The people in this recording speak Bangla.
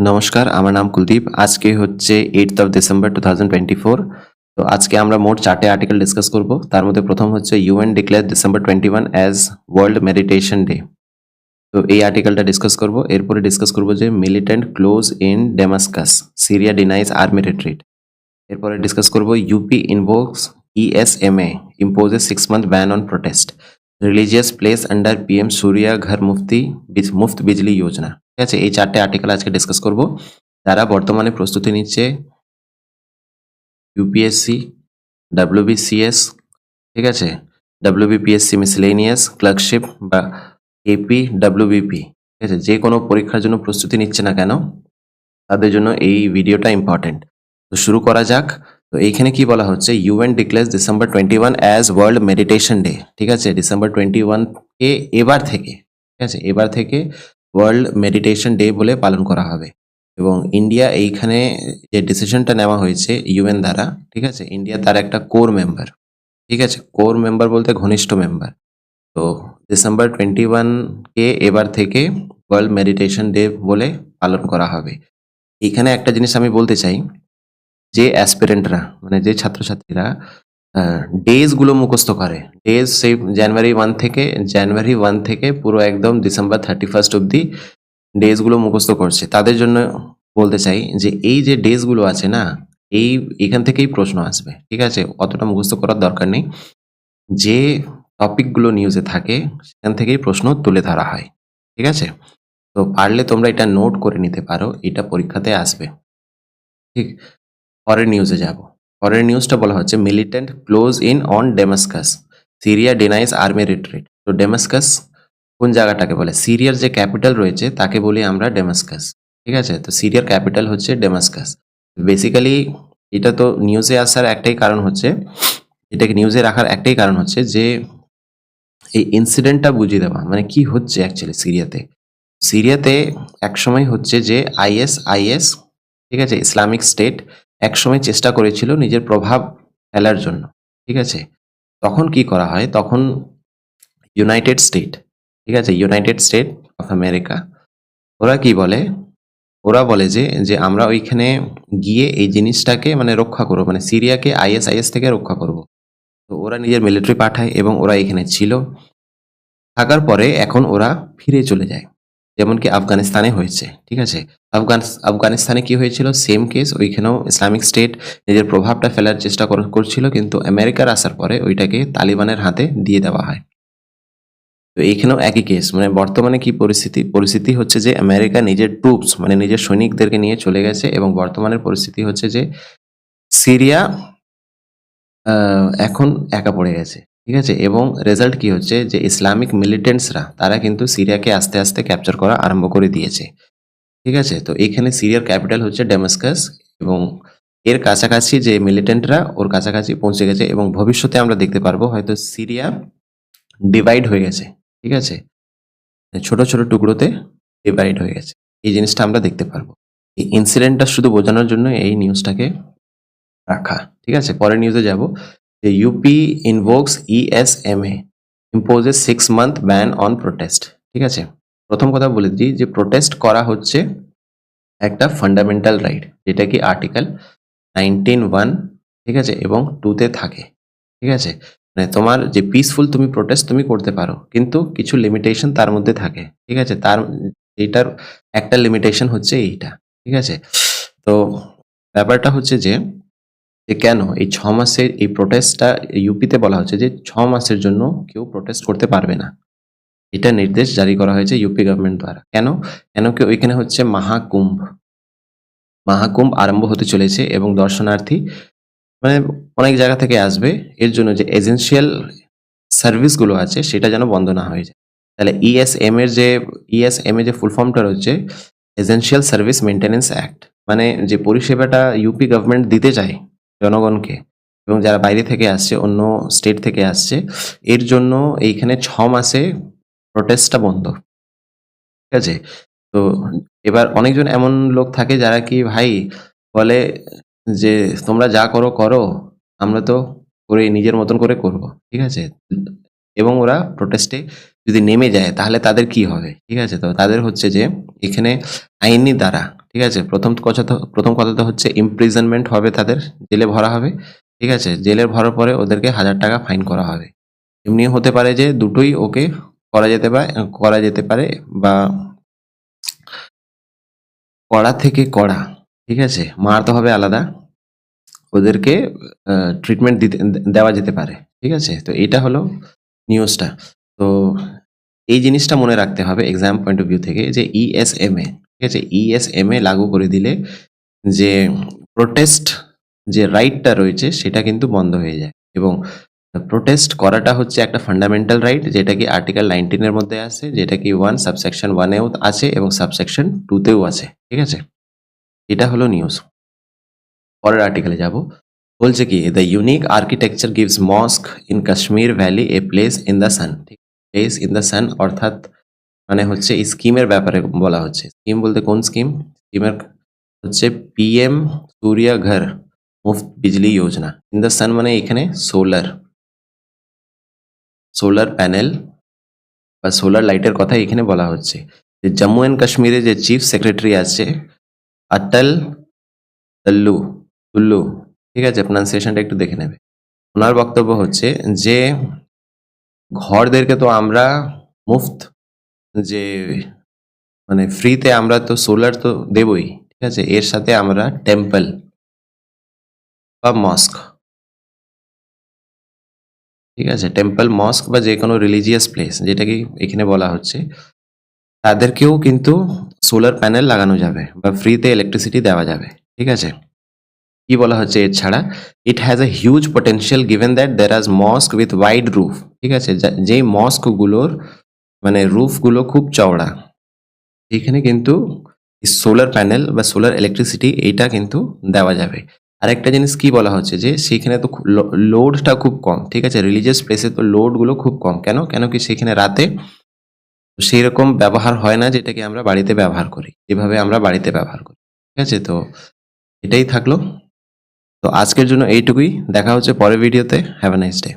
নমস্কার, আমার নাম কুলদীপ। আজকে হচ্ছে 8th অফ ডিসেম্বর 2024। তো আজকে আমরা মোট 4টে আর্টিকেল ডিসকাস করব। তার মধ্যে প্রথম হচ্ছে UN declare December 21 as world meditation day. তো এই আর্টিকেলটা ডিসকাস করব। এরপরে ডিসকাস করব যে militant close in Damascus, Syria denies army retreat. এরপরে ডিসকাস করব UP invokes ESMA imposes 6 month ban on protest, religious place under PM Surya Ghar Muft বিজলি যোজনা। ঠিক আছে, এই 4টে আর্টিকেল আজকে ডিসকাস করব। যারা বর্তমানে প্রস্তুতি নিচ্ছে ইউপিএসসি, ডাব্লিউবিসিএস, ঠিক আছে, ডাব্লিউবিপিএসসি মিসলেনিয়াস ক্লার্কশিপ বা এপি ডাব্লিউবিপি, ঠিক আছে, যে কোনো পরীক্ষার জন্য প্রস্তুতি নিচ্ছে না কেন তাদের জন্য এই ভিডিওটা ইম্পর্টেন্ট। তো শুরু করা যাক। তো এইখানে কি বলা হচ্ছে, UN declares December 21 as world meditation day. ঠিক আছে, ডিসেম্বর 21 কে এবার থেকে, ঠিক আছে, এবার থেকে ওয়ার্ল্ড মেডিটেশন ডে বলে পালন করা হবে। এবং ইন্ডিয়া এইখানে যে ডিসিশনটা নেওয়া হয়েছে ইউএন দ্বারা, ঠিক আছে, ইন্ডিয়া তার একটা কোর মেম্বার, ঠিক আছে, কোর মেম্বার বলতে ঘনিষ্ঠ মেম্বার। তো ডিসেম্বর 21 কে এবার থেকে ওয়ার্ল্ড মেডিটেশন ডে বলে পালন করা হবে। এখানে একটা জিনিস আমি বলতে চাই, যে অ্যাসপিরেন্টরা মানে যে ছাত্রছাত্রীরা ডেজ গুলো মুখস্থ করে, ডেজ সেই জানুয়ারি 1 থেকে পুরো একদম ডিসেম্বর 31 অব্দি ডেজ গুলো মুখস্থ করছে, তাদের জন্য বলতে চাই যে এই যে ডেজ গুলো আছে না, এখান থেকেই প্রশ্ন আসবে। ঠিক আছে, অতটা মুখস্থ করার দরকার নেই। যে টপিক গুলো নিউজে থাকে সেখান থেকেই প্রশ্ন তুলে ধরা হয়। ঠিক আছে, তো পারলে তোমরা এটা নোট করে নিতে পারো, এটা পরীক্ষাতে আসবে। ঠিক, পরের নিউজে যাব। পরের নিউজটা বলা হচ্ছে militant close in on Damascus, Syria denies army retreat. তো ডেমাস্কাস কোন জায়গাটাকে বলে? সিরিয়ার যে ক্যাপিটাল রয়েছে তাকে বলি আমরা ডেমাস্কাস। ঠিক আছে, তো সিরিয়ার ক্যাপিটাল হচ্ছে ডেমাস্কাস। বেসিক্যালি এটা তো নিউজে আসার একটাই কারণ হচ্ছে, এটাকে নিউজে রাখার একটাই কারণ হচ্ছে যে এই ইনসিডেন্টটা বুঝিয়ে দেওয়া, মানে কি হচ্ছে অ্যাকচুয়ালি সিরিয়াতে। সিরিয়াতে একসময় হচ্ছে যে আইএস, ঠিক আছে, ইসলামিক স্টেট একসময় চেষ্টা করেছিল নিজের প্রভাব ফেলার জন্য। ঠিক আছে, তখন কি করা হয়, তখন ইউনাইটেড স্টেট, ঠিক আছে, ইউনাইটেড স্টেট অফ আমেরিকা, ওরা কি বলে, ওরা বলে যে যে আমরা ওইখানে গিয়ে এই জিনিসটাকে মানে রক্ষা করবো, মানে সিরিয়াকে আইএস থেকে রক্ষা করব। তো ওরা নিজের মিলিটারি পাঠায় এবং ওরা এখানে ছিল, থাকার পরে এখন ওরা ফিরে চলে যায়। যেমন কি আফগানিস্তানে হয়েছে। ঠিক আছে, আফগানিস্তানে কি হয়েছিল, সেম কেস। ওইখানেও ইসলামিক স্টেট নিজের প্রভাবটা ফেলার চেষ্টা করছিল, কিন্তু আমেরিকার আসার পরে ওইটাকে তালিবানের হাতে দিয়ে দেওয়া হয়। তো এইখানেও একই কেস, মানে বর্তমানে কি পরিস্থিতি হচ্ছে যে আমেরিকা নিজের ট্রুপস মানে নিজের সৈনিকদেরকে নিয়ে চলে গেছে, এবং বর্তমানের পরিস্থিতি হচ্ছে যে সিরিয়া এখন একা পড়ে গেছে। ঠিক আছে, এবং রেজাল্ট কি হচ্ছে যে ইসলামিক মিলিটেন্টসরা তারা কিন্তু সিরিয়াকে আস্তে আস্তে ক্যাপচার করা আরম্ভ করে দিয়েছে। ঠিক আছে, তো এখানে সিরিয়ার ক্যাপিটাল হচ্ছে ডেমাস্কাস, এবং এর কাছাকাছি যে মিলিটেন্টরা ওর কাছাকাছি পৌঁছে গেছে, এবং ভবিষ্যতে আমরা দেখতে পারবো হয়তো সিরিয়া ডিভাইড হয়ে গেছে। ঠিক আছে, ছোট ছোট টুকরোতে ডিভাইড হয়ে গেছে, এই জিনিসটা আমরা দেখতে পারবো। এই ইনসিডেন্টটা শুধু বোঝানোর জন্য এই নিউজটাকে রাখা। ঠিক আছে, পরের নিউজে যাব যে UP invokes ESMA imposes 6 month ban on protest. ঠিক আছে, প্রথম কথা বলে দিই যে প্রোটেস্ট করা হচ্ছে একটা ফান্ডামেন্টাল রাইট, যেটা কি আর্টিকেল 19(1), ঠিক আছে, এবং 2-তে থাকে। ঠিক আছে, মানে তোমার যে পিসফুল তুমি প্রোটেস্ট তুমি করতে পারো, কিন্তু কিছু লিমিটেশন তার মধ্যে থাকে। ঠিক আছে, এটার একটা লিমিটেশন হচ্ছে এইটা। ঠিক আছে, তো ব্যাপারটা হচ্ছে যে কেন এই 6 মাসের এই প্রোটেস্টটা ইউপিতে বলা হচ্ছে যে 6 মাসের জন্য কেউ প্রোটেস্ট করতে পারবে না। এটা নির্দেশ জারি করা হয়েছে ইউপি গভর্নমেন্ট দ্বারা। কেন? কেন কি ওইখানে হচ্ছে মহাকুম্ভ আরম্ভ হতে চলেছে, এবং দর্শনার্থী মানে অনেক জায়গা থেকে আসবে। এর জন্য যে এসেনশিয়াল সার্ভিস গুলো আছে সেটা যেন বন্ধ না হয়ে যায়। তাহলে ইএসএম এর যে ফুল ফর্মটা রয়েছে এসেনশিয়াল সার্ভিস মেইনটেনেন্স অ্যাক্ট, মানে যে পরিষেবাটা ইউপি গভর্নমেন্ট দিতে চায় জনগণকে, এবং যারা বাইরে থেকে আসছে, অন্য স্টেট থেকে আসছে, এর জন্য এইখানে 6 মাসে প্রোটেস্টটা বন্ধ। ঠিক আছে, তো এবার অনেকজন এমন লোক থাকে যারা কি ভাই বলে যে তোমরা যা করো করো, আমরা তো করে নিজের মতন করে করব। ঠিক আছে, এবং ওরা প্রোটেস্টে যদি নেমে যায় তাহলে তাদের কি হবে? ঠিক আছে, তো তাদের হচ্ছে যে এখানে আইনি দ্বারা, ঠিক আছে? প্রথম কথা তো হচ্ছে ইমপ্রিজনমেন্ট হবে তাদের, জেলে ভরা হবে। ঠিক আছে? জেলে ভরার পরে ওদেরকে ১,০০০ টাকা ফাইন করা হবে। এমনিও হতে পারে যে দুটোই ওকে করা যেতে পারে বা কড়া থেকে কড়া। ঠিক আছে? মারতে হবে আলাদা। ওদেরকে ট্রিটমেন্ট দেওয়া যেতে পারে। ঠিক আছে? তো এটা হলো নিউজটা। তো এই জিনিসটা মনে রাখতে হবে এক্সাম পয়েন্ট অফ ভিউ থেকে যে ইএসএমএ, ঠিক আছে? ইএসএমএ লাগু করে দিলে যে প্রোটেস্ট যে রাইটটা রয়েছে সেটা কিন্তু বন্ধ হয়ে যায় এবং প্রোটেস্ট করাটা হচ্ছে একটা ফান্ডামেন্টাল রাইট যেটা কি আর্টিকেল 19 এর মধ্যে আছে, যেটা কি 1 সাবসেকশন 1 এও আছে এবং সাবসেকশন 2 তেও আছে। ঠিক আছে? এটা হলো নিউজ। পরের আর্টিকেলে যাব। বলছে কি the unique architecture gives মস্ক in Kashmir valley a place in the sun. Place in the sun অর্থাৎ মানে হচ্ছে স্কিমের ব্যাপারে বলা হচ্ছে। স্কিম বলতে কোন স্কিম? স্কিমের হচ্ছে পিএম সূর্য ঘর মুফত বিজলি যোজনা। ইন দ্য সান মানে এখানে সোলার প্যানেল বা সোলার লাইটের কথা এখানে বলা হচ্ছে। যে জম্মু অ্যান্ড কাশ্মীরে যে চিফ সেক্রেটারি আছে অটল তুল্লু, ঠিক আছে? প্রনাউন্সিয়েশনটা একটু দেখে নেবে। ওনার বক্তব্য হচ্ছে যে ঘরদেরকে তো আমরা মুফত যে মানে ফ্রিতে আমরা তো সোলার তো দেবই, ঠিক আছে? এর সাথে আমরা টেম্পল বা মস্ক, ঠিক আছে? টেম্পল, মস্ক বা যে কোনো রিলিজিয়াস প্লেস যেটাকে এখানে বলা হচ্ছে তাদেরকেও কিন্তু সোলার প্যানেল লাগানো যাবে বা ফ্রিতে ইলেকট্রিসিটি দেওয়া যাবে। ঠিক আছে? কি বলা হচ্ছে এছাড়া it has a huge potential given that there are mosque with wide roof. ঠিক আছে? যেই মস্কগুলোর মানে রুফগুলো খুব চওড়া, এখানে কিন্তু সোলার প্যানেল বা সোলার ইলেকট্রিসিটি এইটা কিন্তু দেওয়া যাবে। আরেকটা জিনিস কি বলা হচ্ছে যে সেখানে তো লোডটা খুব কম। ঠিক আছে? রিলিজিয়াস প্লেসে তো লোডগুলো খুব কম। কেন কি সেখানে রাতে সেই রকম ব্যবহার হয় না যেটাকে আমরা বাড়িতে ব্যবহার করি, যেভাবে আমরা বাড়িতে ব্যবহার করি। ঠিক আছে? তো এটাই থাকলো। তো আজকের জন্য এইটুকুই। দেখা হচ্ছে পরের ভিডিওতে। Have a nice day.